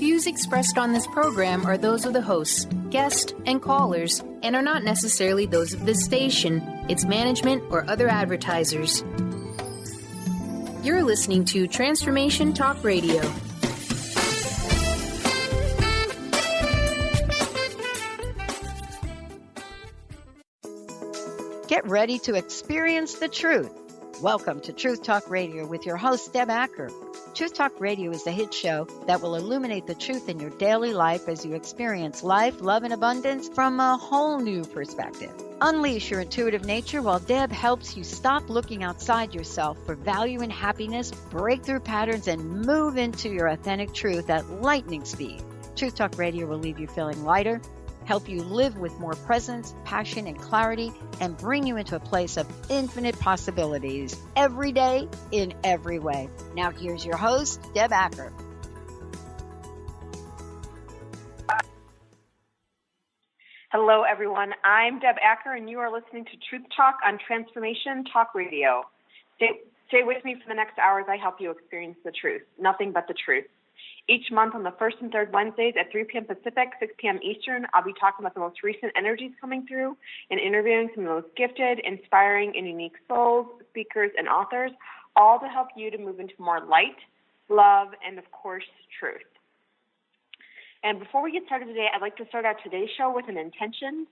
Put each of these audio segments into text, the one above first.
Views expressed on this program are those of the hosts, guests, and callers, and are not necessarily those of this station, its management, or other advertisers. You're listening to Transformation Talk Radio. Get ready to experience the truth. Welcome to Truth Talk Radio with your host, Deb Acker. Truth Talk Radio is the hit show that will illuminate the truth in your daily life as you experience life, love, and abundance from a whole new perspective. Unleash your intuitive nature while Deb helps you stop looking outside yourself for value and happiness, break through patterns, and move into your authentic truth at lightning speed. Truth Talk Radio will leave you feeling lighter, help you live with more presence, passion, and clarity, and bring you into a place of infinite possibilities every day in every way. Now here's your host, Deb Acker. Hello, everyone. I'm Deb Acker, and you are listening to Truth Talk on Transformation Talk Radio. Stay with me for the next hour as I help you experience the truth, nothing but the truth. Each month on the first and third Wednesdays at 3 p.m. Pacific, 6 p.m. Eastern, I'll be talking about the most recent energies coming through and interviewing some of the most gifted, inspiring, and unique souls, speakers, and authors, all to help you to move into more light, love, and, of course, truth. And before we get started today, I'd like to start out today's show with an intention.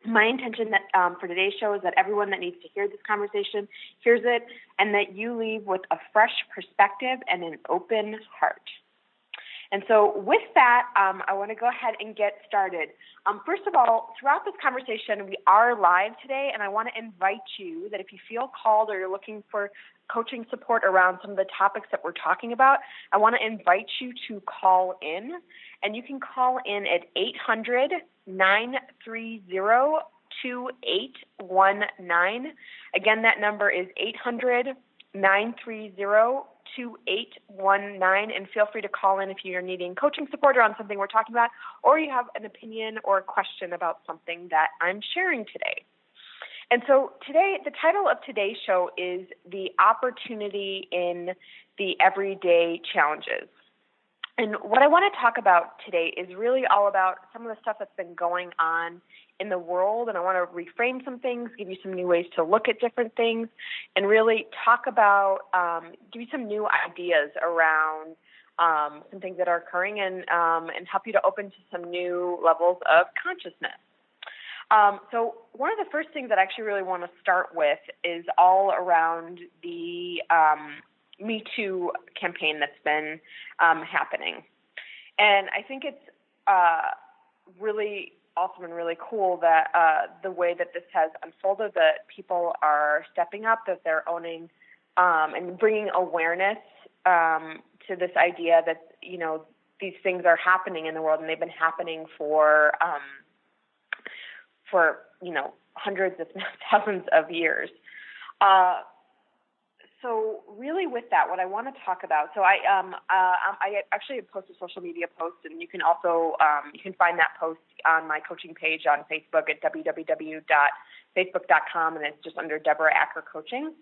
My intention that for today's show is that everyone that needs to hear this conversation hears it, and that you leave with a fresh perspective and an open heart. And so with that, I want to go ahead and get started. First of all, throughout this conversation, we are live today, and I want to invite you that if you feel called or you're looking for coaching support around some of the topics that we're talking about, I want to invite you to call in. And you can call in at 800-930-2819. Again, that number is 800-930-2819. And feel free to call in if you're needing coaching support around something we're talking about, or you have an opinion or a question about something that I'm sharing today. And so today, the title of today's show is The Opportunity in the Everyday Challenges. And what I want to talk about today is really all about some of the stuff that's been going on in the world, and I want to reframe some things, give you some new ways to look at different things, and really talk about, give you some new ideas around some things that are occurring, and help you to open to some new levels of consciousness. So one of the first things that I actually really want to start with is all around the Me Too campaign that's been happening. And I think it's really awesome and really cool that the way that this has unfolded, that people are stepping up, that they're owning and bringing awareness to this idea that, you know, these things are happening in the world, and they've been happening for you know, hundreds, if not thousands of years. So really with that, what I want to talk about, so I actually posted a social media post, and you can also, you can find that post on my coaching page on Facebook at www.facebook.com, and it's just under Deborah Acker Coaching.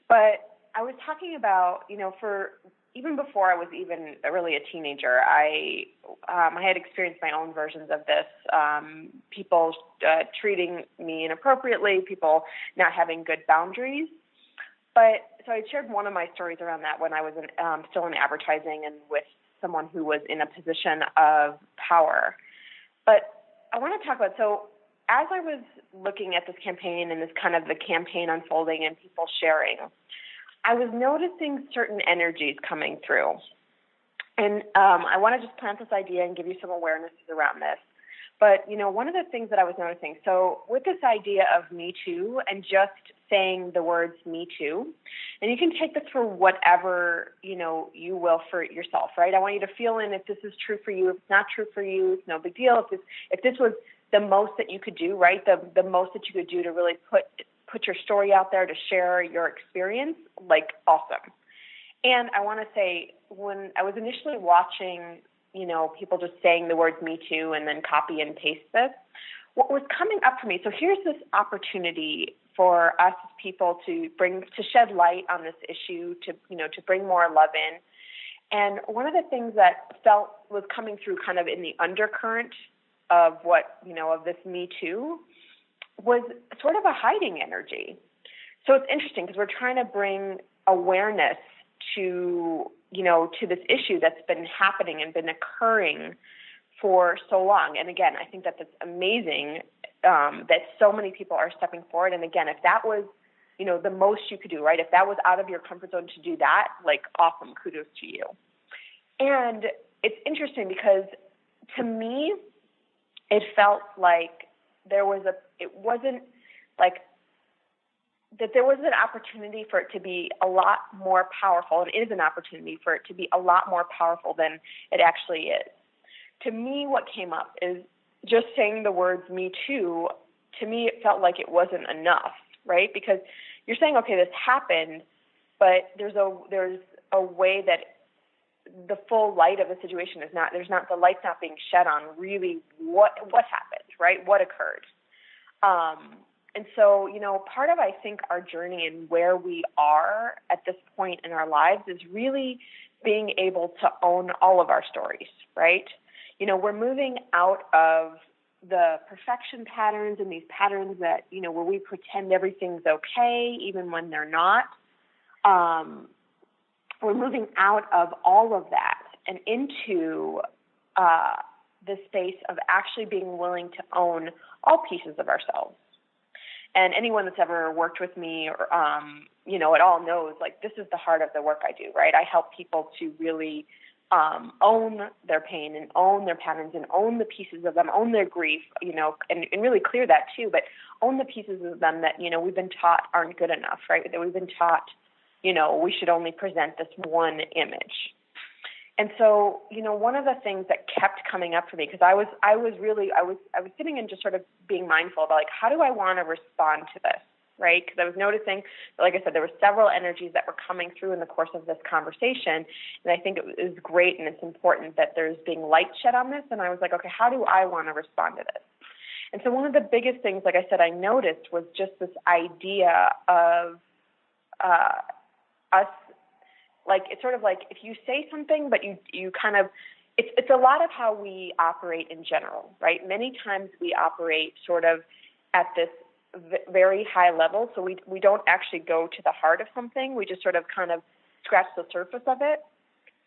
But I was talking about, you know, for even before I was even really a teenager, I had experienced my own versions of this, people treating me inappropriately, people not having good boundaries. But so I shared one of my stories around that when I was still in advertising and with someone who was in a position of power. But I want to talk about, so as I was looking at this campaign and this kind of the campaign unfolding and people sharing, I was noticing certain energies coming through. And I want to just plant this idea and give you some awarenesses around this. But, you know, one of the things that I was noticing, so with this idea of Me Too and just saying the words Me Too, and you can take this for whatever, you know, you will for yourself, right? I want you to feel in if this is true for you. If it's not true for you, it's no big deal. If this was the most that you could do, right, the most that you could do to really put your story out there, to share your experience, like, awesome. And I want to say, when I was initially watching, you know, people just saying the words Me Too and then copy and paste this, what was coming up for me, so here's this opportunity for us as people to shed light on this issue, to bring more love in. And one of the things that was coming through kind of in the undercurrent of of this Me Too was sort of a hiding energy. So it's interesting because we're trying to bring awareness to this issue that's been happening and been occurring for so long. And again, I think that that's amazing that so many people are stepping forward. And again, if that was, the most you could do, right? If that was out of your comfort zone to do that, like, awesome, kudos to you. And it's interesting because to me, it felt like there was an opportunity for it to be a lot more powerful, and it is an opportunity for it to be a lot more powerful than it actually is. To me, what came up is just saying the words Me Too. To me, it felt like it wasn't enough, right? Because you're saying, okay, this happened, but there's a way that the full light of the situation is not, the light's not being shed on really what happened, right? What occurred. And so, part of, I think, our journey and where we are at this point in our lives is really being able to own all of our stories, right? We're moving out of the perfection patterns and these patterns that, where we pretend everything's okay, even when they're not. We're moving out of all of that and into the space of actually being willing to own all pieces of ourselves. And anyone that's ever worked with me or, at all knows, like, this is the heart of the work I do, right? I help people to really own their pain and own their patterns and own the pieces of them, own their grief, and really clear that too, but own the pieces of them that, we've been taught aren't good enough, right? That we've been taught, we should only present this one image. And so, one of the things that kept coming up for me, because I was sitting and just sort of being mindful about, like, how do I want to respond to this, right? Because I was noticing, like I said, there were several energies that were coming through in the course of this conversation, and I think it was great and it's important that there's being light shed on this, and I was like, okay, how do I want to respond to this? And so one of the biggest things, like I said, I noticed was just this idea of us, like, it's sort of like if you say something, but you kind of, it's a lot of how we operate in general, right? Many times we operate sort of at this very high level, so we don't actually go to the heart of something. We just sort of kind of scratch the surface of it.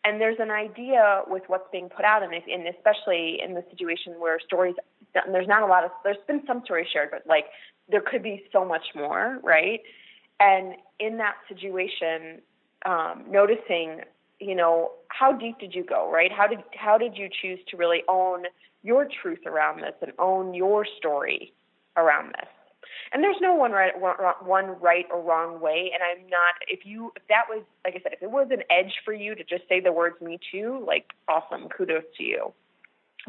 And there's an idea with what's being put out, and especially in the situation where stories, there's been some stories shared, but, like, there could be so much more, right? And in that situation, noticing, how deep did you go, right? How did you choose to really own your truth around this and own your story around this? And there's no one right or wrong way. And I'm not, if that was, like I said, if it was an edge for you to just say the words Me Too, like, awesome, kudos to you.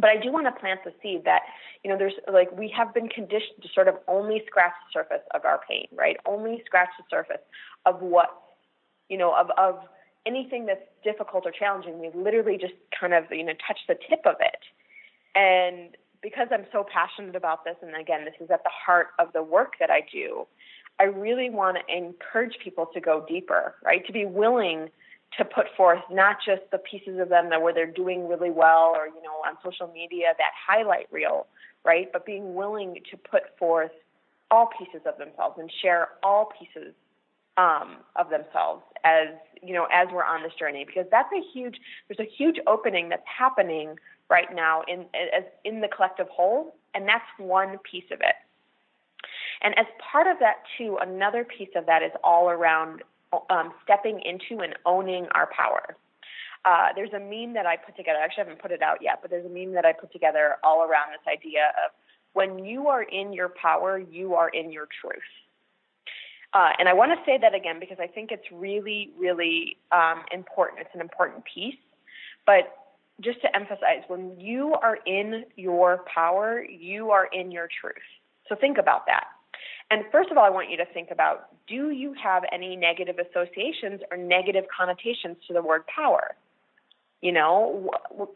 But I do want to plant the seed that, there's, like, we have been conditioned to sort of only scratch the surface of our pain, right? Only scratch the surface of what, of anything that's difficult or challenging. We literally just kind of, touch the tip of it. And because I'm so passionate about this, and again, this is at the heart of the work that I do, I really want to encourage people to go deeper, right? To be willing to put forth not just the pieces of them where they're doing really well or, on social media, that highlight reel, right? But being willing to put forth all pieces of themselves and share all pieces of themselves as we're on this journey, because there's a huge opening that's happening right now in the collective whole, and that's one piece of it. And as part of that too, another piece of that is all around stepping into and owning our power. There's a meme that I put together. I actually haven't put it out yet, but there's a meme that I put together all around this idea of when you are in your power, you are in your truth. And I want to say that again because I think it's really, really important. It's an important piece. But just to emphasize, when you are in your power, you are in your truth. So think about that. And first of all, I want you to think about, do you have any negative associations or negative connotations to the word power?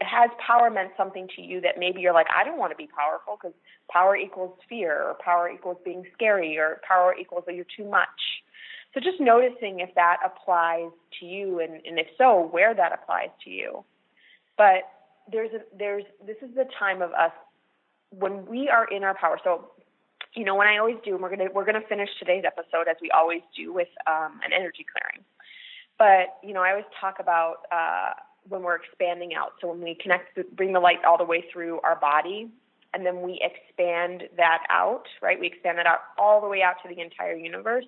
Has power meant something to you that maybe you're like, I don't want to be powerful because power equals fear, or power equals being scary, or power equals that you're too much. So just noticing if that applies to you, and if so, where that applies to you. But this is the time of us when we are in our power. So, when I always do, and we're gonna finish today's episode as we always do with an energy clearing. But I always talk about when we're expanding out. So when we bring the light all the way through our body, and then we expand that out, right? We expand that out all the way out to the entire universe.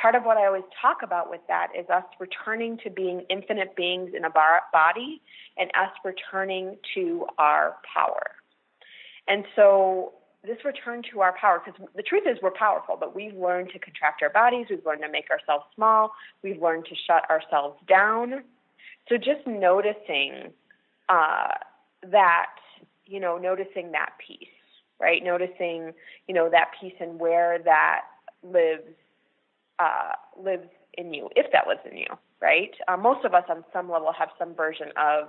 Part of what I always talk about with that is us returning to being infinite beings in a body, and us returning to our power. And so this return to our power, because the truth is we're powerful, but we've learned to contract our bodies. We've learned to make ourselves small. We've learned to shut ourselves down. So just noticing noticing that peace, right? Noticing, that peace and where that lives in you, if that lives in you, right? Most of us on some level have some version of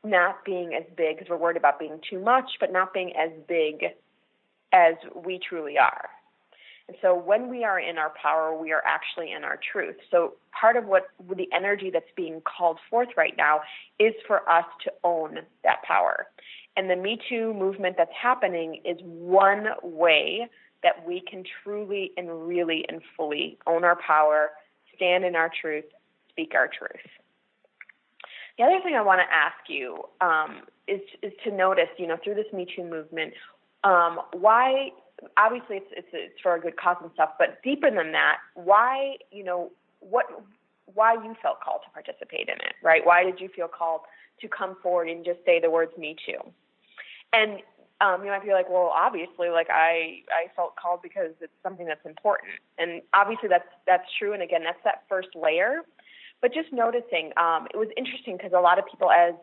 not being as big, because we're worried about being too much, but not being as big as we truly are. And so when we are in our power, we are actually in our truth. So part of what the energy that's being called forth right now is for us to own that power. And the Me Too movement that's happening is one way that we can truly and really and fully own our power, stand in our truth, speak our truth. The other thing I want to ask you is to notice, through this Me Too movement, why, obviously it's for a good cause and stuff, but deeper than that, why, why you felt called to participate in it, right? Why did you feel called to come forward and just say the words Me Too? And you might be like, well, obviously, I felt called because it's something that's important. And obviously that's true. And again, that's that first layer. But just noticing, it was interesting because a lot of people, as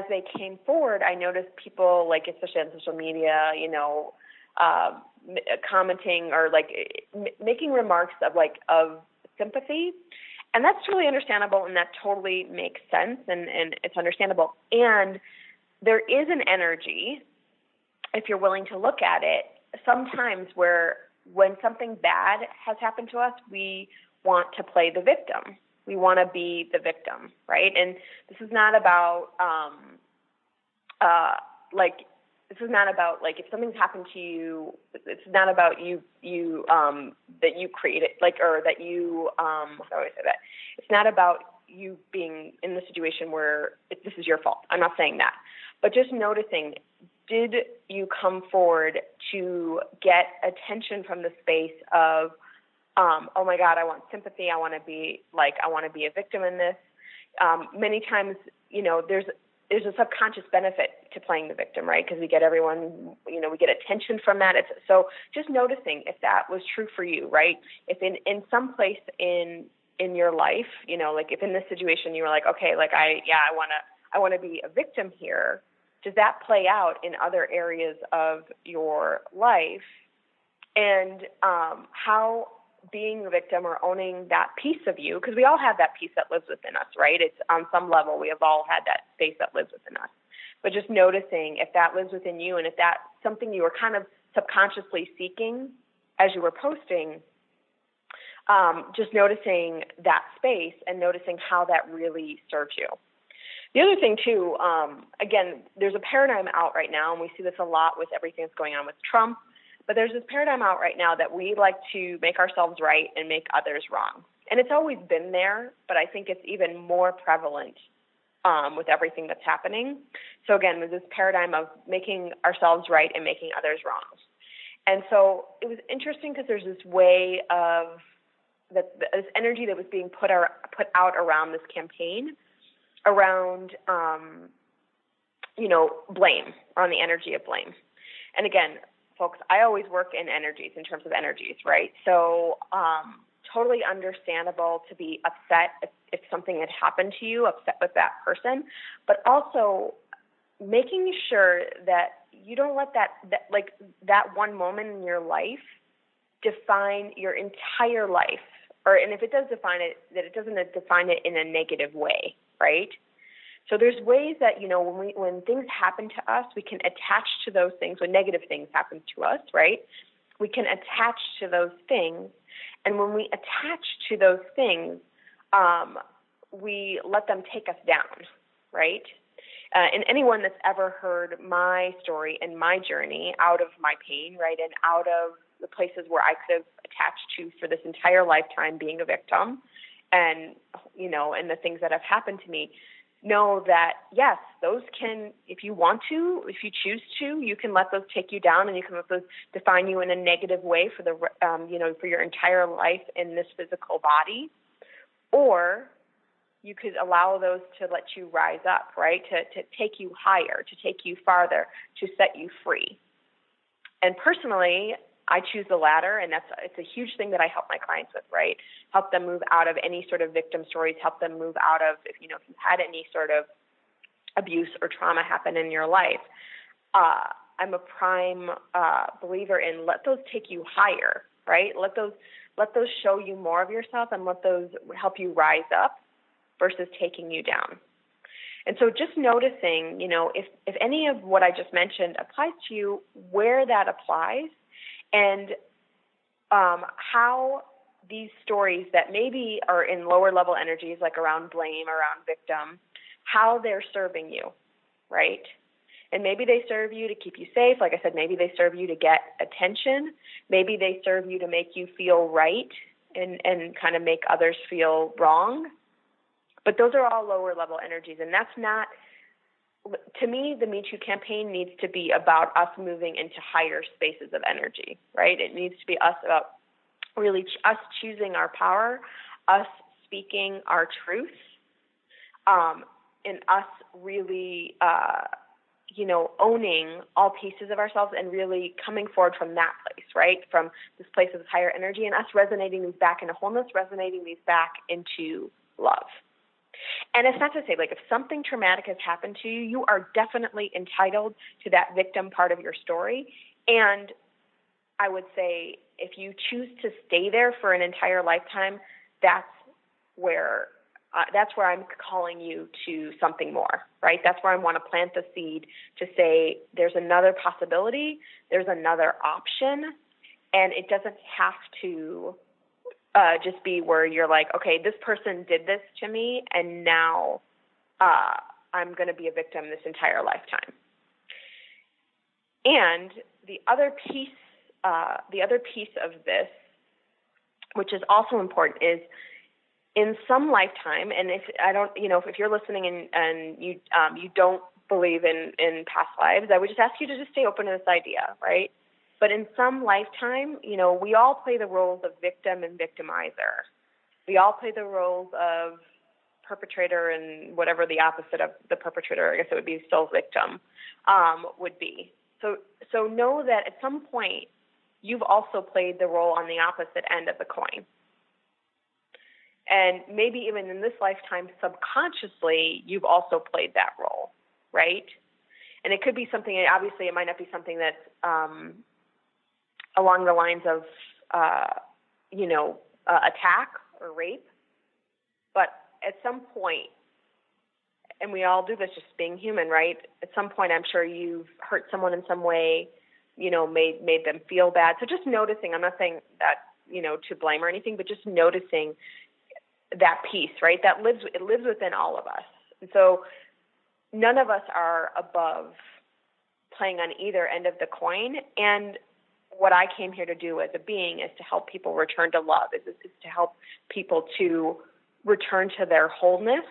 they came forward, I noticed people, especially on social media, commenting or making remarks of sympathy. And that's really understandable, and that totally makes sense, and it's understandable. And there is an energy, if you're willing to look at it, sometimes where when something bad has happened to us, we want to play the victim. We want to be the victim, right? And this is not about, if something's happened to you, it's not about you that you created, or that you, how do I say that? It's not about you being in the situation where this is your fault. I'm not saying that. But just noticing, did you come forward to get attention from the space of, oh my God, I want sympathy. I want to be a victim in this. Many times, there's a subconscious benefit to playing the victim, right? Because we get everyone, we get attention from that. So just noticing if that was true for you, right? If in some place in your life, if in this situation you were like, okay, I want to be a victim here. Does that play out in other areas of your life? And how being a victim or owning that piece of you, because we all have that piece that lives within us, right? It's on some level, we have all had that space that lives within us. But just noticing if that lives within you, and if that's something you were kind of subconsciously seeking as you were posting, just noticing that space and noticing how that really serves you. The other thing, too, again, there's a paradigm out right now, and we see this a lot with everything that's going on with Trump, but there's this paradigm out right now that we like to make ourselves right and make others wrong. And it's always been there, but I think it's even more prevalent with everything that's happening. So, again, there's this paradigm of making ourselves right and making others wrong. And so it was interesting because there's this way of this energy that was being put out around this campaign around, blame, around the energy of blame. And again, folks, I always work in energies, in terms of energies, right? So totally understandable to be upset if something had happened to you, upset with that person, but also making sure that you don't let that one moment in your life define your entire life, and if it does define it, that it doesn't define it in a negative way, right? So there's ways that, when things happen to us, we can attach to those things. When negative things happen to us, right, we can attach to those things And when we attach to those things, we let them take us down, right? And anyone that's ever heard my story and my journey out of my pain, right, and out of the places where I could have attached to for this entire lifetime being a victim, and, you know, and the things that have happened to me, know that, yes, those can, if you want to, if you choose to, you can let those take you down, and you can let those define you in a negative way for the, you know, for your entire life in this physical body. Or you could allow those to let you rise up, right? To take you higher, to take you farther, to set you free. And personally, I choose the latter, and it's a huge thing that I help my clients with, right? Help them move out of any sort of victim stories, help them move out of, if you've had any sort of abuse or trauma happen in your life. I'm a prime believer in let those take you higher, right? Let those show you more of yourself, and let those help you rise up versus taking you down. And so just noticing, you know, if any of what I just mentioned applies to you, where that applies, and how these stories that maybe are in lower level energies, like around blame, around victim, how they're serving you, right? And maybe they serve you to keep you safe. Like I said, maybe they serve you to get attention. Maybe they serve you to make you feel right and kind of make others feel wrong. But those are all lower level energies. And that's not, to me, the Me Too campaign needs to be about us moving into higher spaces of energy, right? It needs to be us about really us choosing our power, us speaking our truth, and us really, owning all pieces of ourselves and really coming forward from that place, right? From this place of higher energy, and us resonating these back into wholeness, resonating these back into love. And it's not to say, like, if something traumatic has happened to you, you are definitely entitled to that victim part of your story. And I would say if you choose to stay there for an entire lifetime, that's where I'm calling you to something more, right? That's where I want to plant the seed to say there's another possibility, there's another option, and it doesn't have to just be where you're like, okay, this person did this to me, and now I'm going to be a victim this entire lifetime. And the other piece of this, which is also important, is in some lifetime, and if you're listening and you don't believe in past lives, I would just ask you to just stay open to this idea, right? But in some lifetime, we all play the roles of victim and victimizer. We all play the roles of perpetrator and whatever the opposite of the perpetrator, I guess it would be still victim, would be. So know that at some point, you've also played the role on the opposite end of the coin. And maybe even in this lifetime, subconsciously, you've also played that role, right? And it could be something, obviously it might not be something that's along the lines of, attack or rape. But at some point, and we all do this just being human, right? At some point, I'm sure you've hurt someone in some way, made them feel bad. So just noticing, I'm not saying that, to blame or anything, but just noticing that piece, right? It lives within all of us. And so none of us are above playing on either end of the coin. And what I came here to do as a being is to help people return to love, is to help people to return to their wholeness.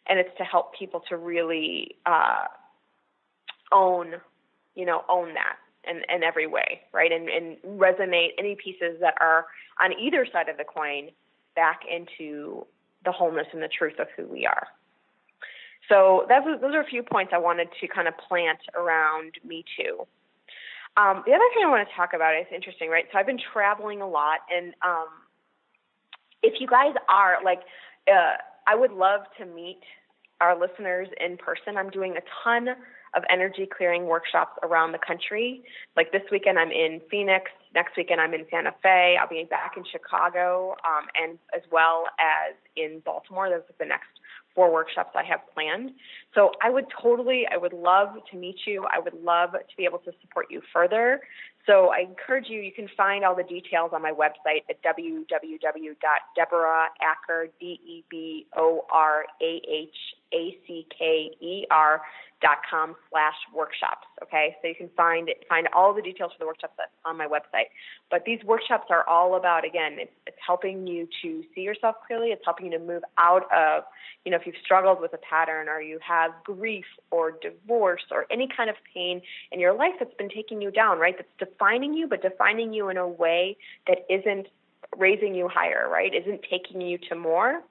And it's to help people to really own that in every way, right? And resonate any pieces that are on either side of the coin back into the wholeness and the truth of who we are. So those are a few points I wanted to kind of plant around Me Too. The other thing I want to talk about is interesting, right? So I've been traveling a lot, and if you guys are I would love to meet our listeners in person. I'm doing a ton of energy clearing workshops around the country. Like this weekend, I'm in Phoenix. Next weekend, I'm in Santa Fe. I'll be back in Chicago, and as well as in Baltimore. Those are the next 4 workshops I have planned. So I would love to meet you. I would love to be able to support you further. So I encourage you, you can find all the details on my website at www.deboraacker, DeborahAcker.com/workshops. Okay, so you can find all the details for the workshops that's on my website. But these workshops are all about, again, it's helping you to see yourself clearly. It's helping you to move out of, if you've struggled with a pattern or you have grief or divorce or any kind of pain in your life that's been taking you down, right? That's defining you, but defining you in a way that isn't raising you higher, right? Isn't taking you to more.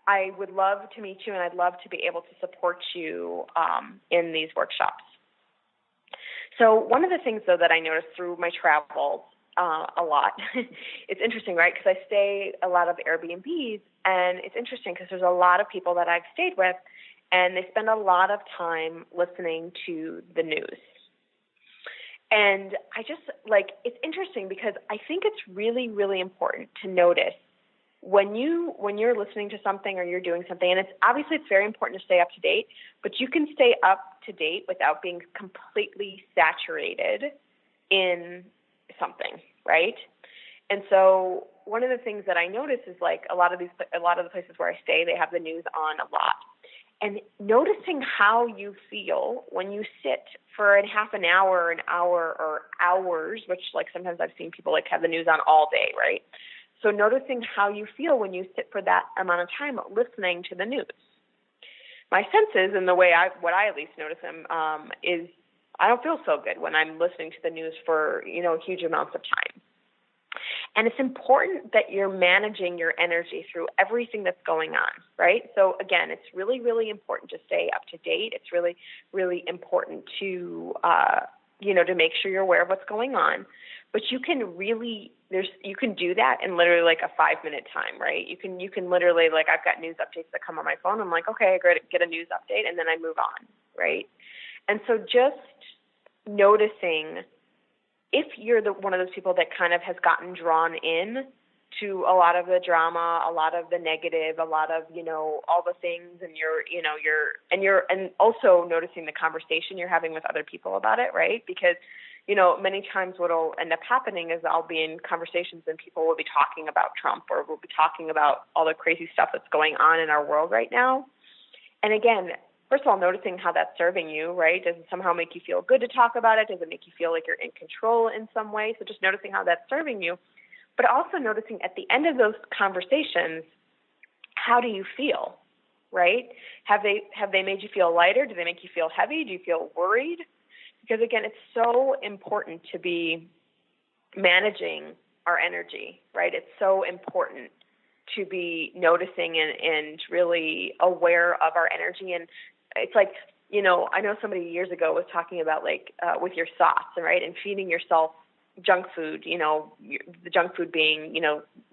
I would love to meet you, and I'd love to be able to support you in these workshops. So one of the things, though, that I noticed through my travels a lot, it's interesting, right? Because I stay a lot of Airbnbs, and it's interesting because there's a lot of people that I've stayed with, and they spend a lot of time listening to the news. And I just, it's interesting because I think it's really, really important to notice when you're listening to something or you're doing something, and it's very important to stay up to date, but you can stay up to date without being completely saturated in something, right? And so one of the things that I notice is a lot of the places where I stay, they have the news on a lot. And noticing how you feel when you sit for half an hour, or hours, which sometimes I've seen people have the news on all day, right? So noticing how you feel when you sit for that amount of time listening to the news. My senses, and the way what I at least notice them, is I don't feel so good when I'm listening to the news for, huge amounts of time. And it's important that you're managing your energy through everything that's going on, right? So again, it's really, really important to stay up to date. It's really, really important to, to make sure you're aware of what's going on. But you can do that in literally a 5-minute time, right? You can literally, I've got news updates that come on my phone. I'm like, okay, I get a news update, and then I move on, right? And so just noticing if you're one of those people that kind of has gotten drawn in to a lot of the drama, a lot of the negative, a lot of, all the things, and and also noticing the conversation you're having with other people about it, right? Because, many times what will end up happening is I'll be in conversations and people will be talking about Trump, or we'll be talking about all the crazy stuff that's going on in our world right now. And again, first of all, noticing how that's serving you, right? Does it somehow make you feel good to talk about it? Does it make you feel like you're in control in some way? So just noticing how that's serving you, but also noticing at the end of those conversations, how do you feel, right? Have they made you feel lighter? Do they make you feel heavy? Do you feel worried? Because again, it's so important to be managing our energy, right? It's so important to be noticing and really aware of our energy. And it's I know somebody years ago was talking about with your thoughts, right? And feeding yourself junk food, the junk food being,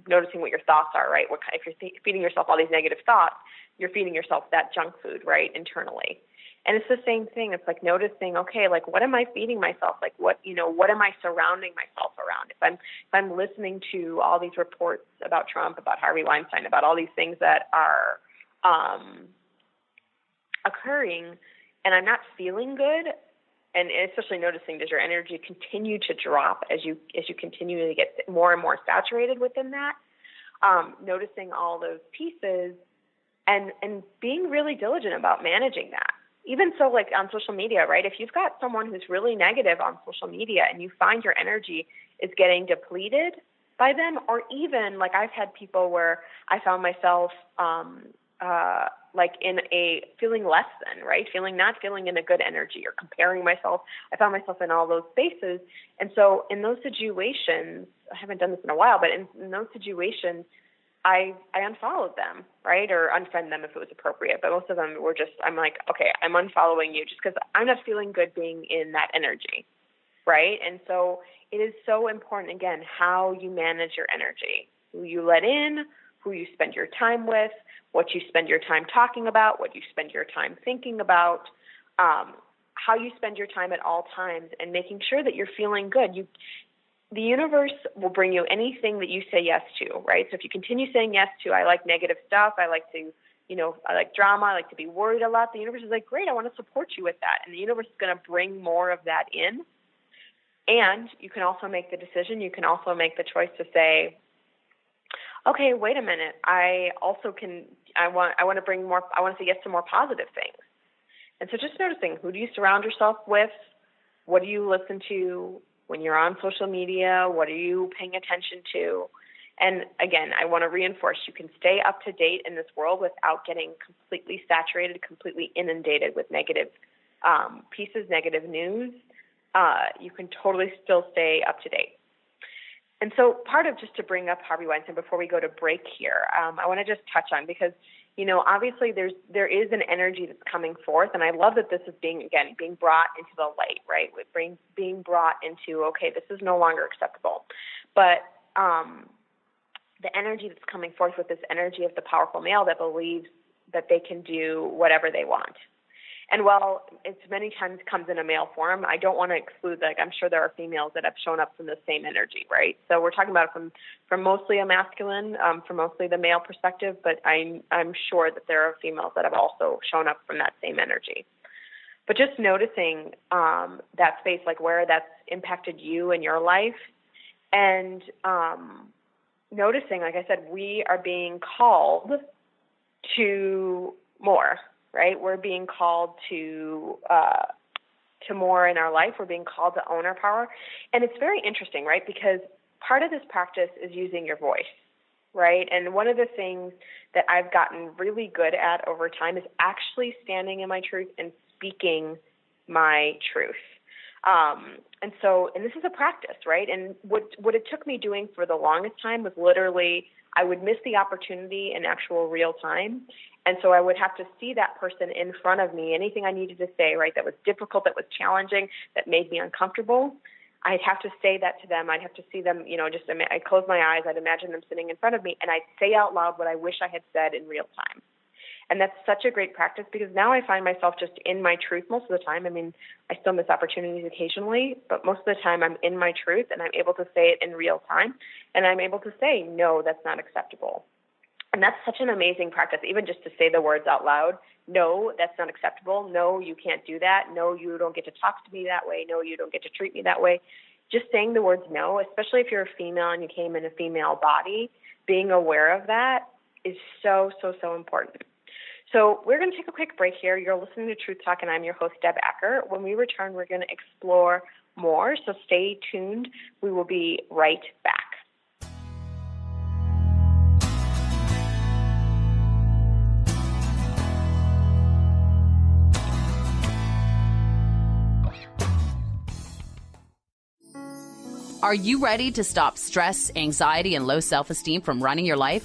noticing what your thoughts are, right? If you're feeding yourself all these negative thoughts, you're feeding yourself that junk food, right? Internally. And it's the same thing. It's noticing, okay, what am I feeding myself? What am I surrounding myself around? If I'm listening to all these reports about Trump, about Harvey Weinstein, about all these things that are occurring, and I'm not feeling good, and especially noticing, does your energy continue to drop as you continue to get more and more saturated within that? Noticing all those pieces and being really diligent about managing that. Even so, on social media, right? If you've got someone who's really negative on social media and you find your energy is getting depleted by them, or even I've had people where I found myself in a feeling less than, right? Not feeling in a good energy, or comparing myself. I found myself in all those spaces. And so in those situations, I haven't done this in a while, but in those situations, I unfollowed them, right? Or unfriend them if it was appropriate. But most of them were just, I'm like, okay, I'm unfollowing you just because I'm not feeling good being in that energy, right? And so it is so important, again, how you manage your energy, who you let in, who you spend your time with, what you spend your time talking about, what you spend your time thinking about, how you spend your time at all times, and making sure that you're feeling good. The universe will bring you anything that you say yes to, right? So if you continue saying yes to, I like negative stuff, I like drama, I like to be worried a lot, the universe is like, great, I want to support you with that. And the universe is going to bring more of that in. And you can also make the decision, you can also make the choice to say, okay, wait a minute, I want to say yes to more positive things. And so just noticing, who do you surround yourself with? What do you listen to when you're on social media? What are you paying attention to? And again, I want to reinforce, you can stay up to date in this world without getting completely saturated, completely inundated with negative pieces, negative news. You can totally still stay up to date. And so part of, just to bring up Harvey Weinstein before we go to break here, I want to just touch on, because obviously there is an energy that's coming forth, and I love that this is being brought into the light, right? Being brought into, okay, this is no longer acceptable. But the energy that's coming forth with this energy of the powerful male that believes that they can do whatever they want. And while it's many times comes in a male form, I don't want to exclude, I'm sure there are females that have shown up from the same energy, right? So we're talking about it from mostly a masculine, from mostly the male perspective, but I'm sure that there are females that have also shown up from that same energy. But just noticing that space, where that's impacted you in your life, and noticing, like I said, we are being called to more. Right? We're being called to more in our life. We're being called to own our power. And it's very interesting, right? Because part of this practice is using your voice, right? And one of the things that I've gotten really good at over time is actually standing in my truth and speaking my truth. And this is a practice, right? And what it took me doing for the longest time was literally, I would miss the opportunity in actual real time. And so I would have to see that person in front of me, anything I needed to say, right, that was difficult, that was challenging, that made me uncomfortable. I'd have to say that to them. I'd have to see them, I'd close my eyes, I'd imagine them sitting in front of me, and I'd say out loud what I wish I had said in real time. And that's such a great practice, because now I find myself just in my truth most of the time. I mean, I still miss opportunities occasionally, but most of the time I'm in my truth, and I'm able to say it in real time, and I'm able to say, no, that's not acceptable. And that's such an amazing practice, even just to say the words out loud. No, that's not acceptable. No, you can't do that. No, you don't get to talk to me that way. No, you don't get to treat me that way. Just saying the words no, especially if you're a female and you came in a female body, being aware of that is so, so, so important. So we're going to take a quick break here. You're listening to Truth Talk, and I'm your host, Deb Acker. When we return, we're going to explore more, so stay tuned. We will be right back. Are you ready to stop stress, anxiety, and low self-esteem from running your life?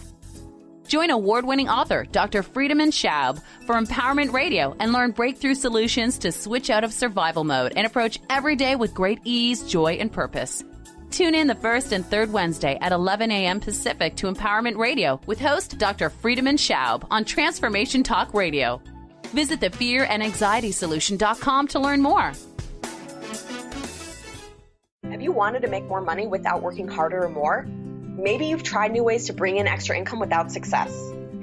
Join award-winning author Dr. Friedemann Schaub for Empowerment Radio and learn breakthrough solutions to switch out of survival mode and approach every day with great ease, joy, and purpose. Tune in the first and third Wednesday at 11 a.m. Pacific to Empowerment Radio with host Dr. Friedemann Schaub on Transformation Talk Radio. Visit thefearandanxietysolution.com to learn more. Have you wanted to make more money without working harder or more? Maybe you've tried new ways to bring in extra income without success.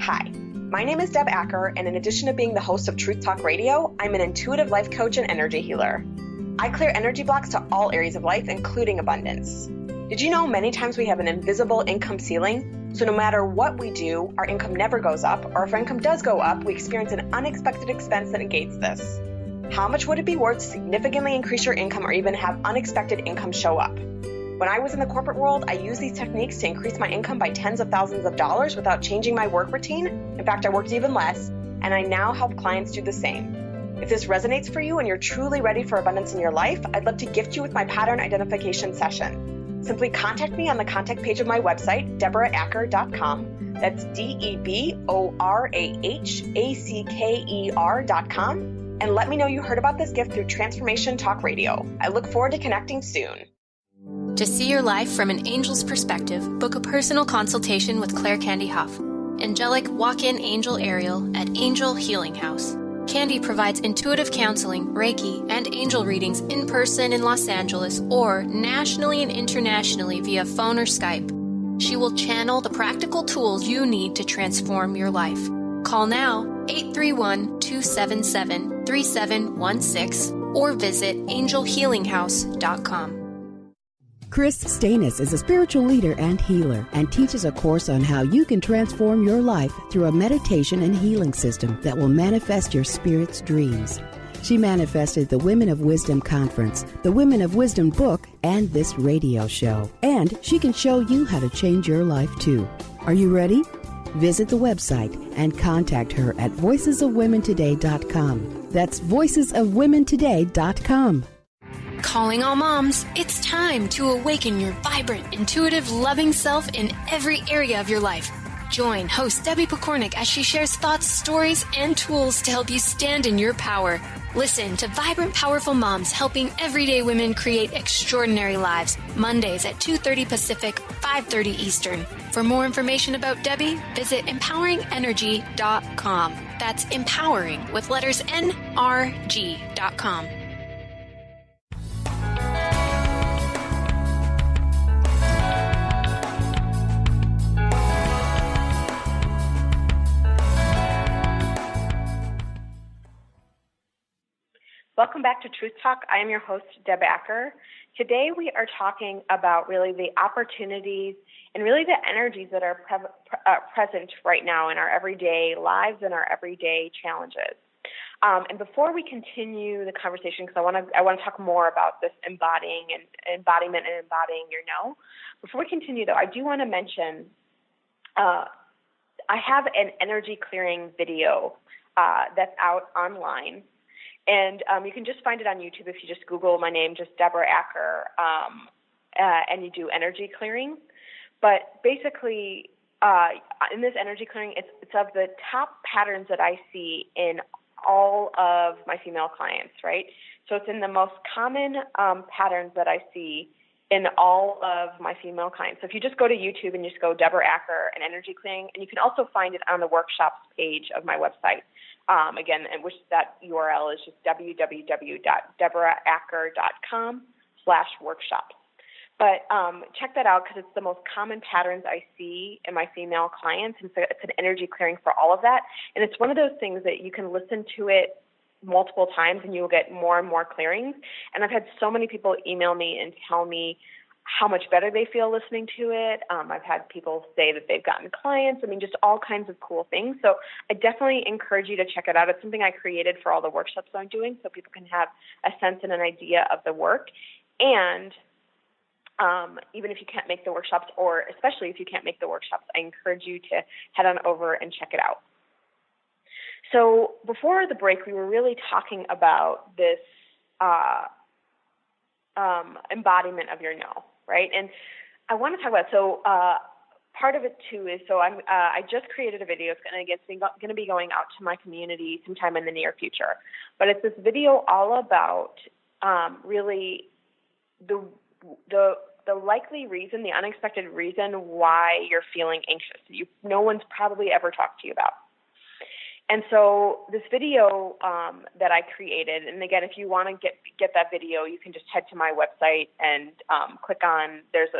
Hi, my name is Deb Acker, and in addition to being the host of Truth Talk Radio, I'm an intuitive life coach and energy healer. I clear energy blocks to all areas of life, including abundance. Did you know many times we have an invisible income ceiling? So no matter what we do, our income never goes up, or if our income does go up, we experience an unexpected expense that negates this. How much would it be worth to significantly increase your income or even have unexpected income show up? When I was in the corporate world, I used these techniques to increase my income by tens of thousands of dollars without changing my work routine. In fact, I worked even less, and I now help clients do the same. If this resonates for you and you're truly ready for abundance in your life, I'd love to gift you with my pattern identification session. Simply contact me on the contact page of my website, DeborahAcker.com. That's DeborahAcker.com. And let me know you heard about this gift through Transformation Talk Radio. I look forward to connecting soon. To see your life from an angel's perspective, book a personal consultation with Claire Candy Huff, angelic walk-in angel Ariel at Angel Healing House. Candy provides intuitive counseling, Reiki, and angel readings in person in Los Angeles or nationally and internationally via phone or Skype. She will channel the practical tools you need to transform your life. Call now 831-277-3716 or visit angelhealinghouse.com. Chris Stanis is a spiritual leader and healer and teaches a course on how you can transform your life through a meditation and healing system that will manifest your spirit's dreams. She manifested the Women of Wisdom Conference, the Women of Wisdom book, and this radio show. And she can show you how to change your life too. Are you ready? Visit the website and contact her at voicesofwomentoday.com. That's voicesofwomentoday.com. Calling all moms, it's time to awaken your vibrant, intuitive, loving self in every area of your life. Join host Debbie Pokornik as she shares thoughts, stories, and tools to help you stand in your power. Listen to Vibrant, Powerful Moms helping everyday women create extraordinary lives. Mondays at 2:30 Pacific, 5:30 Eastern. For more information about Debbie, visit empoweringenergy.com. That's empowering with letters NRG.com. Welcome back to Truth Talk. I am your host, Deb Acker. Today we are talking about really the opportunities and really the energies that are present right now in our everyday lives and our everyday challenges. And before we continue the conversation, because I want to talk more about this embodiment and embodying your no. Before we continue, though, I do want to mention I have an energy clearing video that's out online. And you can just find it on YouTube if you just Google my name, just Deborah Acker, and you do energy clearing. But basically, in this energy clearing, it's of the top patterns that I see in all of my female clients, right? So it's in the most common patterns that I see in all of my female clients. So if you just go to YouTube and you just go Deborah Acker and energy clearing, and you can also find it on the workshops page of my website. Again, which that URL is just www.deborahacker.com/workshops. But check that out because it's the most common patterns I see in my female clients. And so it's an energy clearing for all of that. And it's one of those things that you can listen to it multiple times and you will get more and more clearings. And I've had so many people email me and tell me how much better they feel listening to it. I've had people say that they've gotten clients. I mean, just all kinds of cool things. So I definitely encourage you to check it out. It's something I created for all the workshops I'm doing so people can have a sense and an idea of the work. And even if you can't make the workshops, or especially if you can't make the workshops, I encourage you to head on over and check it out. So before the break, we were really talking about this embodiment of your no, right? And I want to talk about, so part of it too is, so I just created a video, and it's going to be going out to my community sometime in the near future. But it's this video all about really the likely reason, the unexpected reason why you're feeling anxious. No one's probably ever talked to you about. And so this video that I created, and again, if you want to get that video, you can just head to my website and click on, there's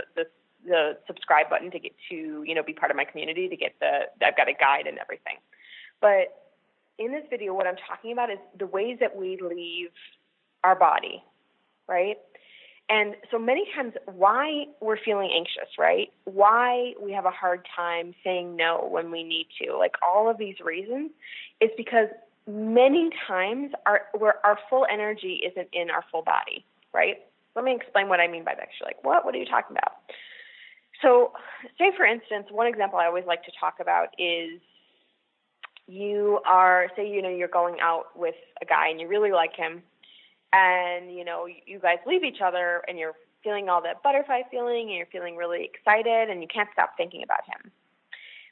the subscribe button to get to, be part of my community, to get I've got a guide and everything. But in this video, what I'm talking about is the ways that we leave our body, right? And so many times why we're feeling anxious, right? Why we have a hard time saying no when we need to, like all of these reasons, is because many times our full energy isn't in our full body, right? Let me explain what I mean by that. You're like, what are you talking about? So say, for instance, one example I always like to talk about is you're going out with a guy and you really like him, and, you guys leave each other and you're feeling all that butterfly feeling and you're feeling really excited and you can't stop thinking about him.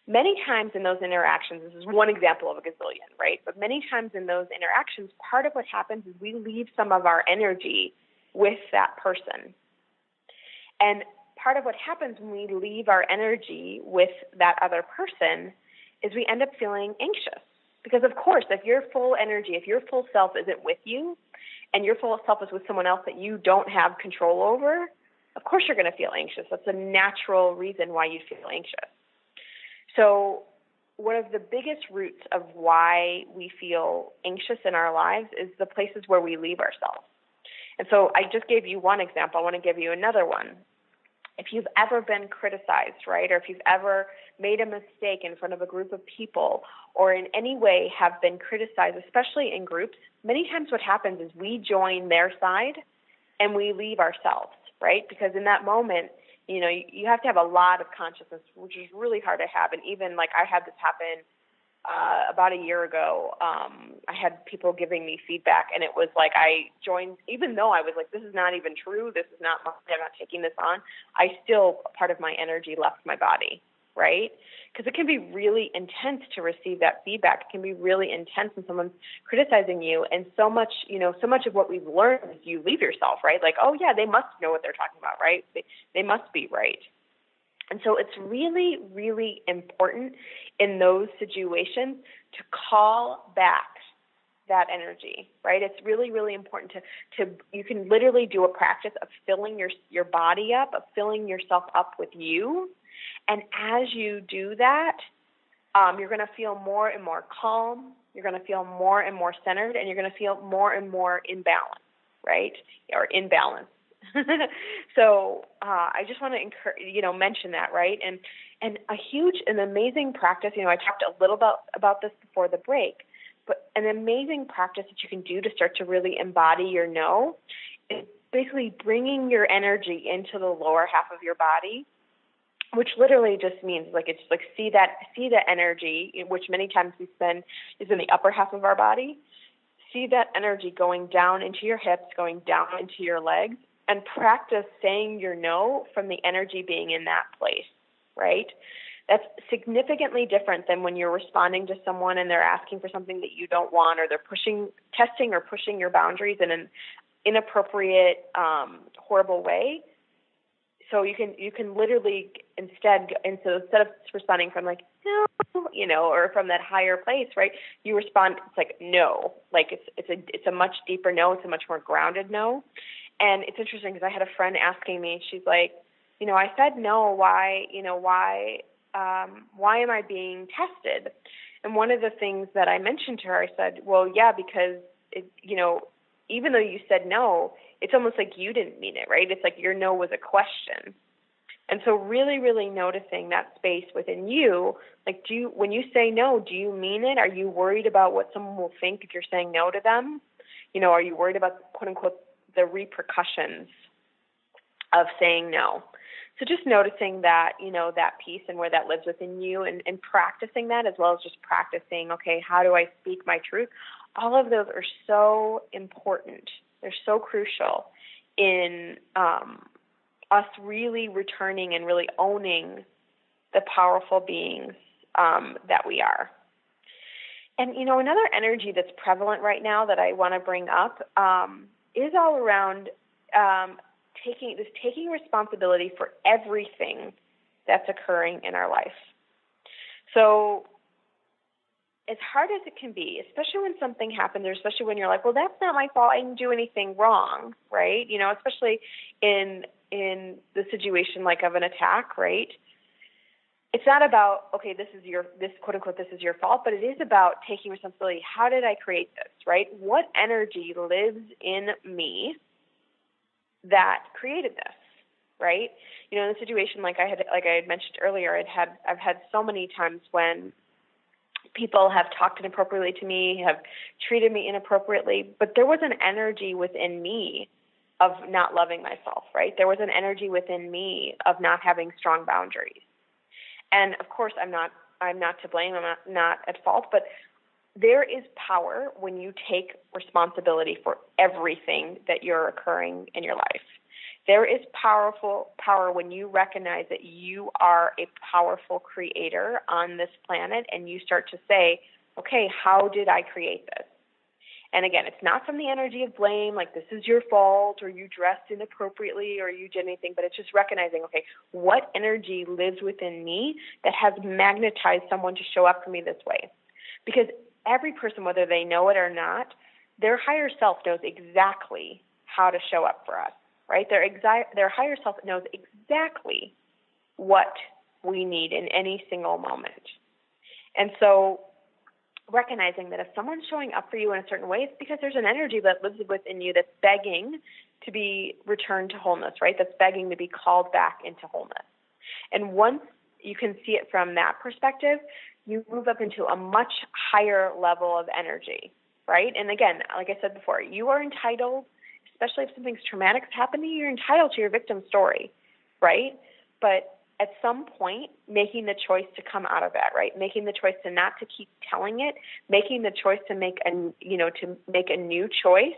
Many times in those interactions, this is one example of a gazillion, right? But many times in those interactions, part of what happens is we leave some of our energy with that person. And part of what happens when we leave our energy with that other person is we end up feeling anxious, Because of course, if your full energy, if your full self isn't with you and your full self is with someone else that you don't have control over, of course you're going to feel anxious. That's a natural reason why you feel anxious. So one of the biggest roots of why we feel anxious in our lives is the places where we leave ourselves. And so I just gave you one example. I want to give you another one. If you've ever been criticized, right, or if you've ever made a mistake in front of a group of people or in any way have been criticized, especially in groups, many times what happens is we join their side and we leave ourselves, right? Because in that moment, you know, you have to have a lot of consciousness, which is really hard to have. And even like I had this happen about a year ago. I had people giving me feedback, and it was like I joined, even though I was like, this is not even true. This is not, I'm not taking this on. I still, part of my energy left my body, right? Because it can be really intense to receive that feedback. It can be really intense when someone's criticizing you. And so much, you know, so much of what we've learned is you leave yourself, right? Like, oh yeah, they must know what they're talking about, right? They must be right. And so it's really, really important in those situations to call back that energy, right? It's really, really important to you can literally do a practice of filling your body up, of filling yourself up with you. And as you do that, you're going to feel more and more calm. You're going to feel more and more centered, and you're going to feel more and more in balance, right? Or in balance. So I just want to encourage, mention that, right? And a huge, an amazing practice, I talked a little about this before the break, but an amazing practice that you can do to start to really embody your no is basically bringing your energy into the lower half of your body, which literally just means see that energy, which many times we spend is in the upper half of our body. See that energy going down into your hips, going down into your legs, and practice saying your no from the energy being in that place, right? That's significantly different than when you're responding to someone and they're asking for something that you don't want, or they're testing or pushing your boundaries in an inappropriate, horrible way. So you can literally instead of responding from like, no, or from that higher place, right? You respond, it's like, no, like it's a much deeper no. It's a much more grounded no. And it's interesting because I had a friend asking me, she's like, I said no, why am I being tested? And one of the things that I mentioned to her, I said, well, yeah, because even though you said no, it's almost like you didn't mean it, right? It's like your no was a question. And so really, really noticing that space within you, like when you say no, do you mean it? Are you worried about what someone will think if you're saying no to them? Are you worried about, quote unquote, the repercussions of saying no? So just noticing that, that piece and where that lives within you, and practicing that, as well as just practicing, okay, how do I speak my truth? All of those are so important. They're so crucial in us really returning and really owning the powerful beings that we are. And, another energy that's prevalent right now that I want to bring up is all around taking responsibility for everything that's occurring in our life. So as hard as it can be, especially when something happens, or especially when you're like, well, that's not my fault, I didn't do anything wrong, right? Especially in the situation like of an attack, right? It's not about, okay, this quote unquote, this is your fault, but it is about taking responsibility. How did I create this, right? What energy lives in me that created this, right? In a situation like I had mentioned earlier, I've had so many times when people have talked inappropriately to me, have treated me inappropriately, but there was an energy within me of not loving myself, right? There was an energy within me of not having strong boundaries. And of course, I'm not to blame. I'm not at fault, but there is power when you take responsibility for everything that you're occurring in your life. There is power when you recognize that you are a powerful creator on this planet, and you start to say, okay, how did I create this? And again, it's not from the energy of blame, like this is your fault, or you dressed inappropriately, or you did anything, but it's just recognizing, okay, what energy lives within me that has magnetized someone to show up for me this way? Because every person, whether they know it or not, their higher self knows exactly how to show up for us, right? Their higher self knows exactly what we need in any single moment. And so recognizing that if someone's showing up for you in a certain way, it's because there's an energy that lives within you that's begging to be returned to wholeness, right? That's begging to be called back into wholeness. And once you can see it from that perspective, you move up into a much higher level of energy, right? And again, like I said before, you are entitled, especially if something's traumatic has happened to you, you're entitled to your victim story, right? But at some point, making the choice to come out of that, right? Making the choice to not to keep telling it, making the choice to make a new choice,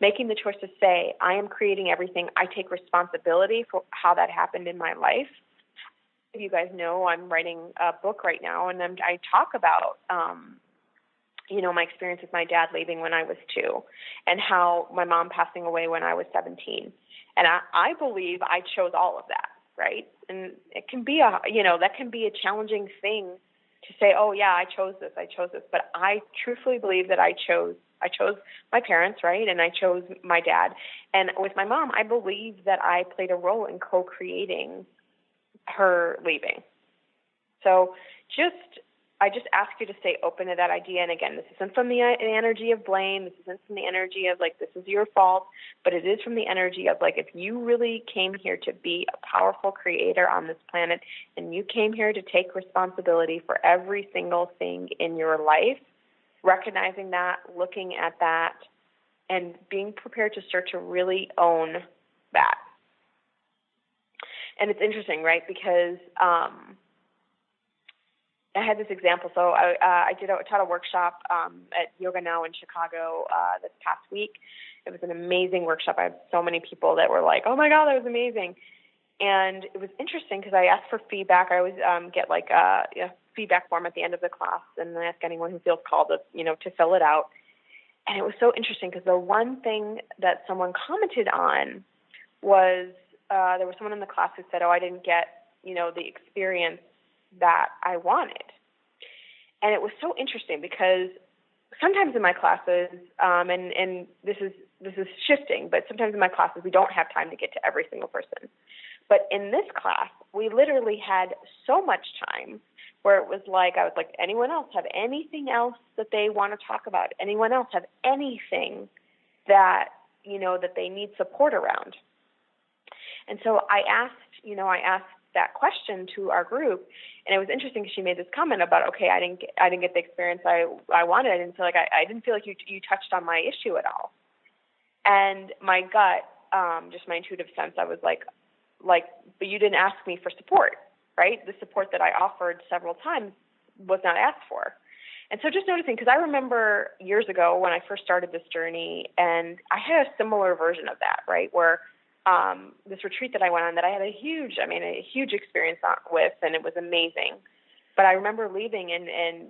making the choice to say, I am creating everything. I take responsibility for how that happened in my life. You guys know I'm writing a book right now, and I talk about, my experience with my dad leaving when I was 2 and how my mom passing away when I was 17. And I believe I chose all of that, right? And it can be that can be a challenging thing to say, oh yeah, I chose this. But I truthfully believe that I chose my parents, right? And I chose my dad. And with my mom, I believe that I played a role in co-creating her leaving. So I just ask you to stay open to that idea. And again, this isn't from the energy of blame. This isn't from the energy of like, this is your fault, but it is from the energy of like, if you really came here to be a powerful creator on this planet and you came here to take responsibility for every single thing in your life, recognizing that, looking at that, and being prepared to start to really own that. And it's interesting, right? Because I had this example. So I taught a workshop at Yoga Now in Chicago this past week. It was an amazing workshop. I had so many people that were like, "Oh my God, that was amazing!" And it was interesting because I asked for feedback. I always get like a feedback form at the end of the class, and I ask anyone who feels called to fill it out. And it was so interesting because the one thing that someone commented on was there was someone in the class who said, "Oh, I didn't get the experience that I wanted." And it was so interesting because sometimes in my classes, and this is shifting, but sometimes in my classes we don't have time to get to every single person. But in this class, we literally had so much time where it was like, I was like, anyone else have anything else that they want to talk about? Anyone else have anything that, that they need support around? And so I asked that question to our group, and it was interesting because she made this comment about, okay, I didn't get the experience I wanted. I didn't feel like I didn't feel like you touched on my issue at all. And my gut, just my intuitive sense, I was like, but you didn't ask me for support, right? The support that I offered several times was not asked for. And so just noticing, because I remember years ago when I first started this journey, and I had a similar version of that, right, where this retreat that I went on that I had a huge experience with, and it was amazing. But I remember leaving and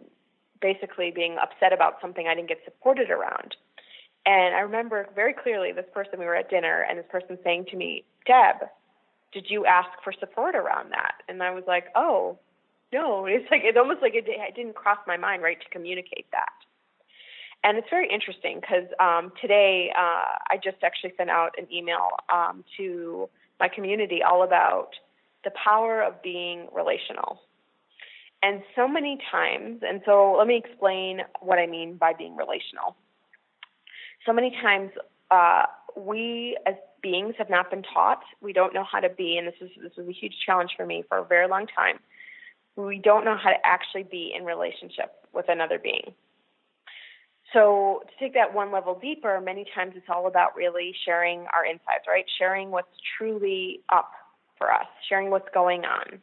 basically being upset about something I didn't get supported around. And I remember very clearly this person, we were at dinner, and this person saying to me, "Deb, did you ask for support around that?" And I was like, oh, no. It's almost like it didn't cross my mind, right, to communicate that. And it's very interesting because today I just actually sent out an email to my community all about the power of being relational. And so many times, and so let me explain what I mean by being relational. So many times we as beings have not been taught. We don't know how to be, and this was a huge challenge for me for a very long time. We don't know how to actually be in relationship with another being. So to take that one level deeper, many times it's all about really sharing our insights, right? Sharing what's truly up for us, sharing what's going on.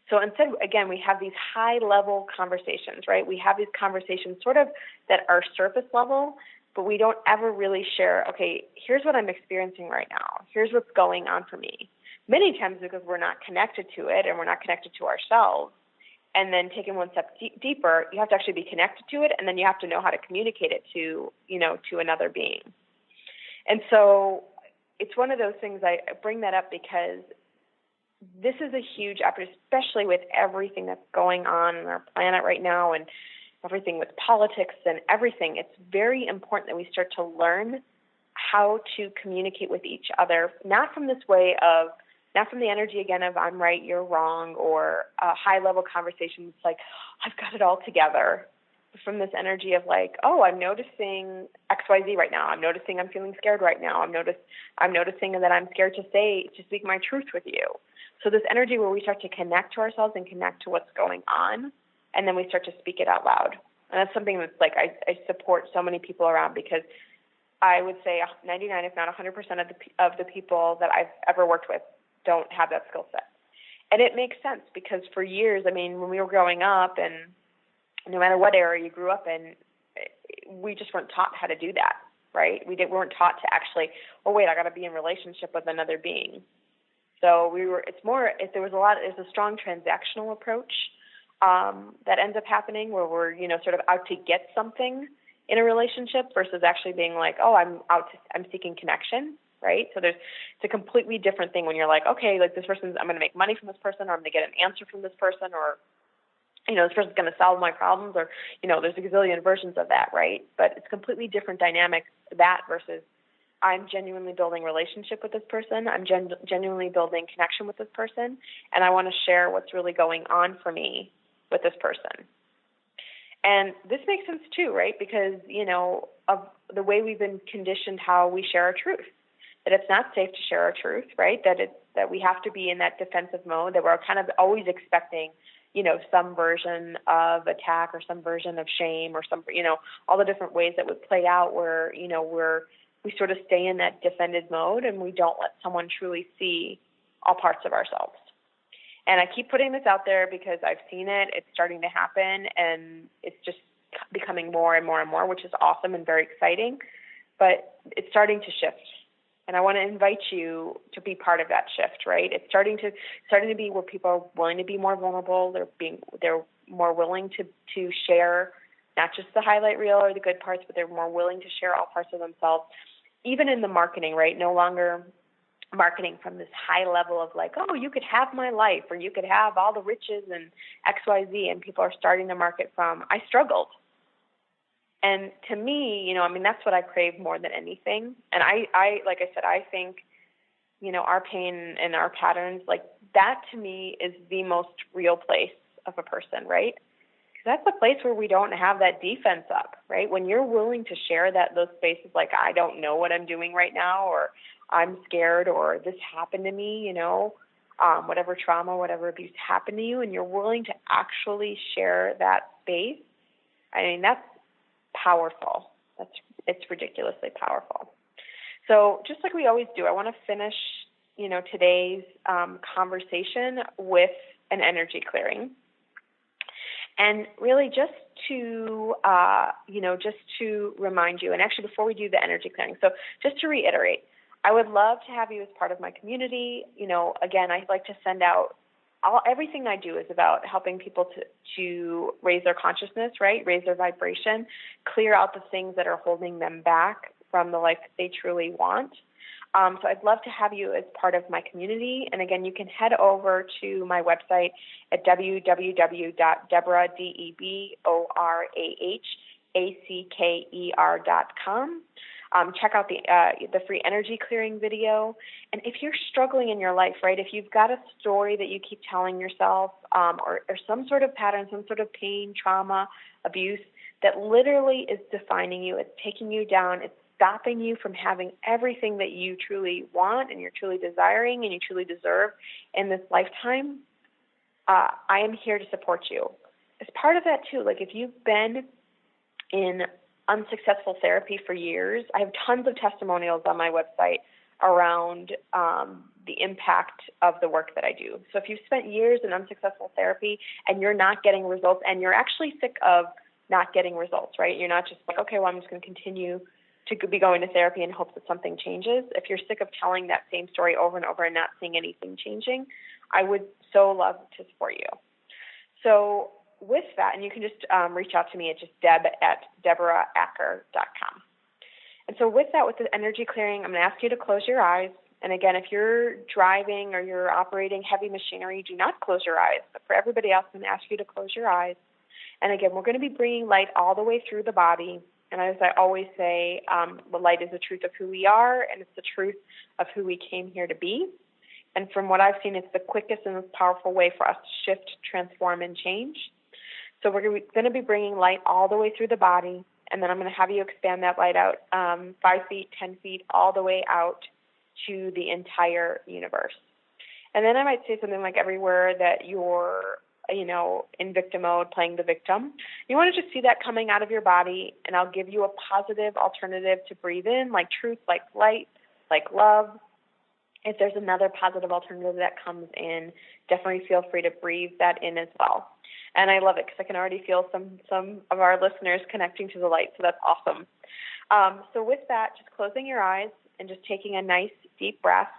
So instead, again, we have these high-level conversations, right? We have these conversations sort of that are surface level, but we don't ever really share, okay, here's what I'm experiencing right now. Here's what's going on for me. Many times because we're not connected to it and we're not connected to ourselves. And then taking one step deeper, you have to actually be connected to it, and then you have to know how to communicate it to another being. And so it's one of those things, I bring that up because this is a huge effort, especially with everything that's going on our planet right now and everything with politics and everything, it's very important that we start to learn how to communicate with each other, not from this way of, not from the energy again of I'm right, you're wrong, or a high level conversation that's like, I've got it all together, but from this energy of like, oh, I'm noticing XYZ right now. I'm noticing I'm feeling scared right now. I'm noticing that I'm scared to speak my truth with you. So this energy where we start to connect to ourselves and connect to what's going on, and then we start to speak it out loud. And that's something that's like I support so many people around, because I would say 99, if not 100% of the people that I've ever worked with don't have that skill set. And it makes sense, because for years, I mean, when we were growing up, and no matter what era you grew up in, we just weren't taught how to do that, right? We weren't taught to actually, oh wait, I got to be in relationship with another being. So there's a strong transactional approach that ends up happening, where we're, sort of out to get something in a relationship versus actually being like, oh, I'm seeking connection, right? So it's a completely different thing when you're like, okay, like I'm going to make money from this person, or I'm going to get an answer from this person, or, this person's going to solve my problems, or, there's a gazillion versions of that, right? But it's completely different dynamic, that versus I'm genuinely building relationship with this person. I'm genuinely building connection with this person, and I want to share what's really going on for me with this person. And this makes sense too, right? Because, of the way we've been conditioned how we share our truth, that it's not safe to share our truth, right? That we have to be in that defensive mode, that we're kind of always expecting, some version of attack or some version of shame or some, all the different ways that would play out where, we sort of stay in that defended mode and we don't let someone truly see all parts of ourselves. And I keep putting this out there because I've seen it. It's starting to happen, and it's just becoming more and more and more, which is awesome and very exciting. But it's starting to shift, and I want to invite you to be part of that shift. Right? It's starting to be where people are willing to be more vulnerable. They're more willing to share not just the highlight reel or the good parts, but they're more willing to share all parts of themselves, even in the marketing. Right? No longer marketing from this high level of like, oh, you could have my life, or you could have all the riches and XYZ, and people are starting to market from, I struggled. And to me, that's what I crave more than anything. And I like I said, I think, our pain and our patterns, like that to me is the most real place of a person, right? Because that's the place where we don't have that defense up, right? When you're willing to share those spaces, like I don't know what I'm doing right now, or I'm scared, or this happened to me, whatever trauma, whatever abuse happened to you, and you're willing to actually share that space. I mean, that's powerful. It's ridiculously powerful. So just like we always do, I want to finish, today's conversation with an energy clearing. And really just to remind you, and actually before we do the energy clearing, so just to reiterate, I would love to have you as part of my community. Again, I'd like to send out everything I do is about helping people to raise their consciousness, right? Raise their vibration, clear out the things that are holding them back from the life that they truly want. So I'd love to have you as part of my community. And again, you can head over to my website at www.deborahacker.com. Check out the free energy clearing video. And if you're struggling in your life, right, if you've got a story that you keep telling yourself, or some sort of pattern, some sort of pain, trauma, abuse that literally is defining you, it's taking you down, it's stopping you from having everything that you truly want and you're truly desiring and you truly deserve in this lifetime, I am here to support you. As part of that too, like if you've been in unsuccessful therapy for years, I have tons of testimonials on my website around the impact of the work that I do. So if you've spent years in unsuccessful therapy and you're not getting results, and you're actually sick of not getting results, right? You're not just like, okay, well, I'm just going to continue to be going to therapy in hopes that something changes. If you're sick of telling that same story over and over and not seeing anything changing, I would so love to support you. So with that, and you can just reach out to me at just deb@deborahacker.com. And so with that, with the energy clearing, I'm going to ask you to close your eyes. And again, if you're driving or you're operating heavy machinery, do not close your eyes. But for everybody else, I'm going to ask you to close your eyes. And again, we're going to be bringing light all the way through the body. And as I always say, the light is the truth of who we are, and it's the truth of who we came here to be. And from what I've seen, it's the quickest and most powerful way for us to shift, transform, and change. So we're going to be bringing light all the way through the body, and then I'm going to have you expand that light out 5 feet, 10 feet, all the way out to the entire universe. And then I might say something like everywhere that you're, in victim mode, playing the victim. You want to just see that coming out of your body, and I'll give you a positive alternative to breathe in, like truth, like light, like love. If there's another positive alternative that comes in, definitely feel free to breathe that in as well. And I love it because I can already feel some of our listeners connecting to the light, so that's awesome. So with that, just closing your eyes and just taking a nice deep breath.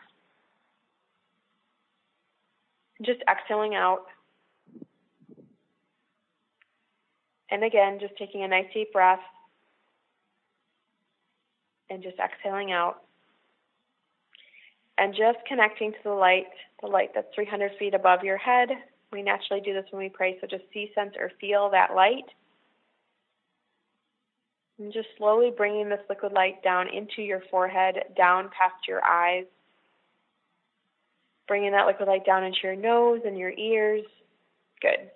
Just exhaling out. And again, just taking a nice deep breath and just exhaling out. And just connecting to the light that's 300 feet above your head. We naturally do this when we pray, so just see, sense, or feel that light. And just slowly bringing this liquid light down into your forehead, down past your eyes. Bringing that liquid light down into your nose and your ears. Good.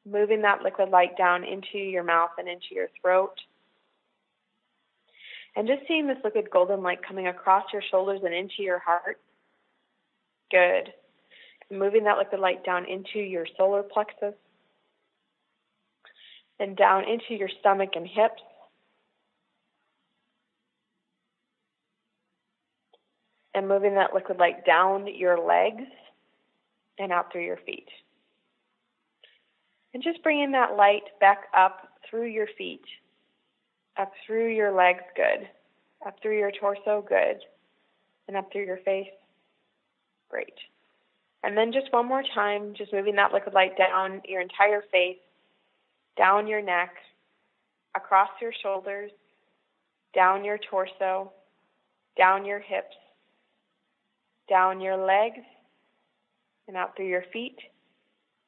Moving that liquid light down into your mouth and into your throat. And just seeing this liquid golden light coming across your shoulders and into your heart. Good. Moving that liquid light down into your solar plexus. And down into your stomach and hips. And moving that liquid light down your legs and out through your feet. And just bringing that light back up through your feet, up through your legs, good. Up through your torso, good. And up through your face, great. And then just one more time, just moving that liquid light down your entire face, down your neck, across your shoulders, down your torso, down your hips, down your legs, and out through your feet.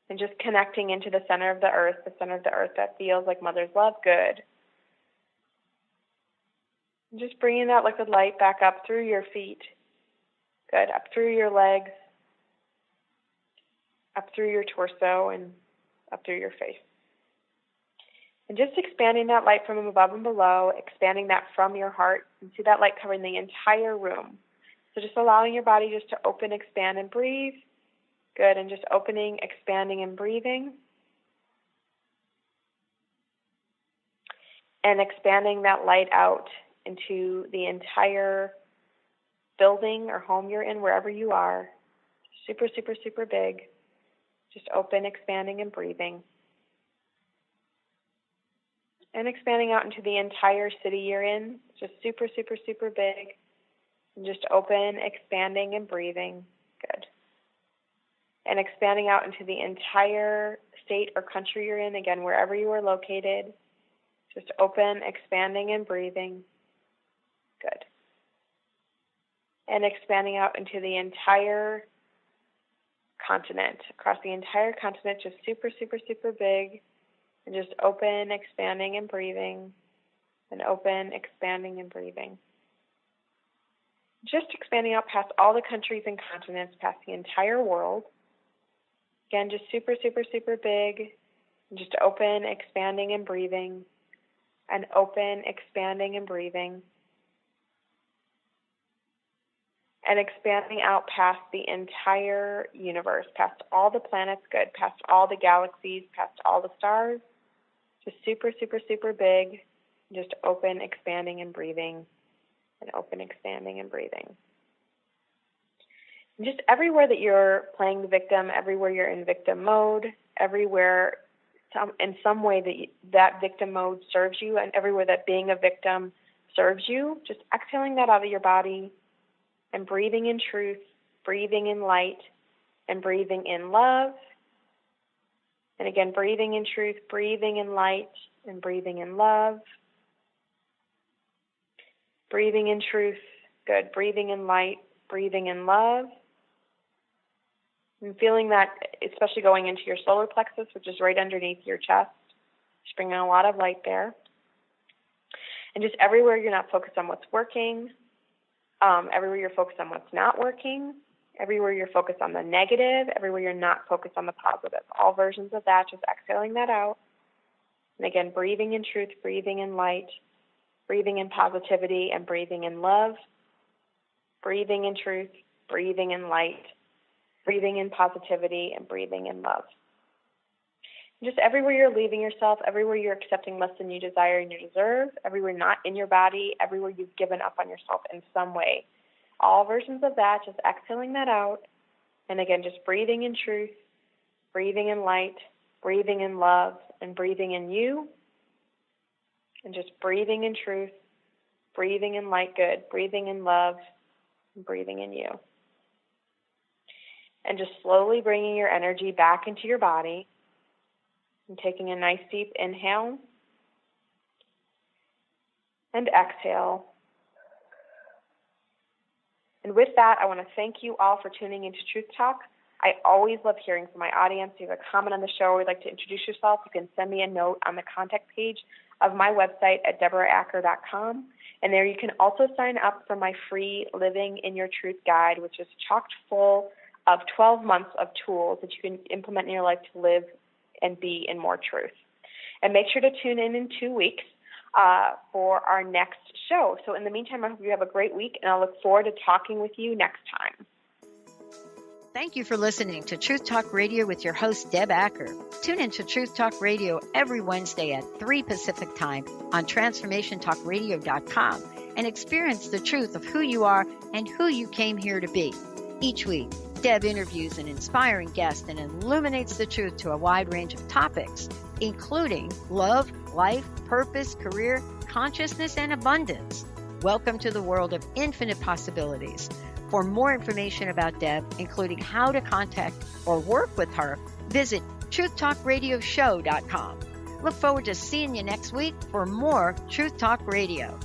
And just connecting into the center of the earth that feels like Mother's love, good. And just bringing that liquid light back up through your feet, good, up through your legs, up through your torso, and up through your face. And just expanding that light from above and below, expanding that from your heart, and see that light covering the entire room. So just allowing your body just to open, expand, and breathe. Good, and just opening, expanding, and breathing. And expanding that light out into the entire building or home you're in, wherever you are. Super, super, super big. Just open, expanding, and breathing. And expanding out into the entire city you're in. Just super, super, super big. And just open, expanding, and breathing. Good. And expanding out into the entire state or country you're in, again, wherever you are located. Just open, expanding, and breathing. Good. And expanding out into the entire continent, across the entire continent, just super, super, super big. And just open, expanding, and breathing. And open, expanding, and breathing. Just expanding out past all the countries and continents, past the entire world. Again, just super, super, super big. And just open, expanding, and breathing. And open, expanding, and breathing. And expanding out past the entire universe, past all the planets, good, past all the galaxies, past all the stars. Just super, super, super big. Just open, expanding, and breathing. And open, expanding, and breathing. And just everywhere that you're playing the victim, everywhere you're in victim mode, everywhere in some way that victim mode serves you, and everywhere that being a victim serves you, just exhaling that out of your body and breathing in truth, breathing in light, and breathing in love. And again, breathing in truth, breathing in light, and breathing in love. Breathing in truth, good. Breathing in light, breathing in love. And feeling that, especially going into your solar plexus, which is right underneath your chest. Just bringing a lot of light there. And just everywhere you're not focused on what's working, everywhere you're focused on what's not working, everywhere you're focused on the negative, everywhere you're not focused on the positive. All versions of that, just exhaling that out. And again, breathing in truth, breathing in light, breathing in positivity, and breathing in love. Breathing in truth, breathing in light, breathing in positivity, and breathing in love. Just everywhere you're leaving yourself, everywhere you're accepting less than you desire and you deserve, everywhere not in your body, everywhere you've given up on yourself in some way. All versions of that, just exhaling that out. And again, just breathing in truth, breathing in light, breathing in love, and breathing in you. And just breathing in truth, breathing in light, good, breathing in love, and breathing in you. And just slowly bringing your energy back into your body. And taking a nice deep inhale and exhale. And with that, I want to thank you all for tuning into Truth Talk. I always love hearing from my audience. If you have a comment on the show or would like to introduce yourself, you can send me a note on the contact page of my website at deboraacker.com. And there you can also sign up for my free Living in Your Truth guide, which is chocked full of 12 months of tools that you can implement in your life to live and be in more truth. And make sure to tune in 2 weeks for our next show. So in the meantime, I hope you have a great week, and I look forward to talking with you next time. Thank you for listening to Truth Talk Radio with your host, Deb Acker. Tune in to Truth Talk Radio every Wednesday at 3 Pacific Time on TransformationTalkRadio.com and experience the truth of who you are and who you came here to be. Each week, Deb interviews an inspiring guest and illuminates the truth to a wide range of topics, including love, life, purpose, career, consciousness, and abundance. Welcome to the world of infinite possibilities. For more information about Deb, including how to contact or work with her, visit TruthTalkRadioshow.com. Look forward to seeing you next week for more Truth Talk Radio.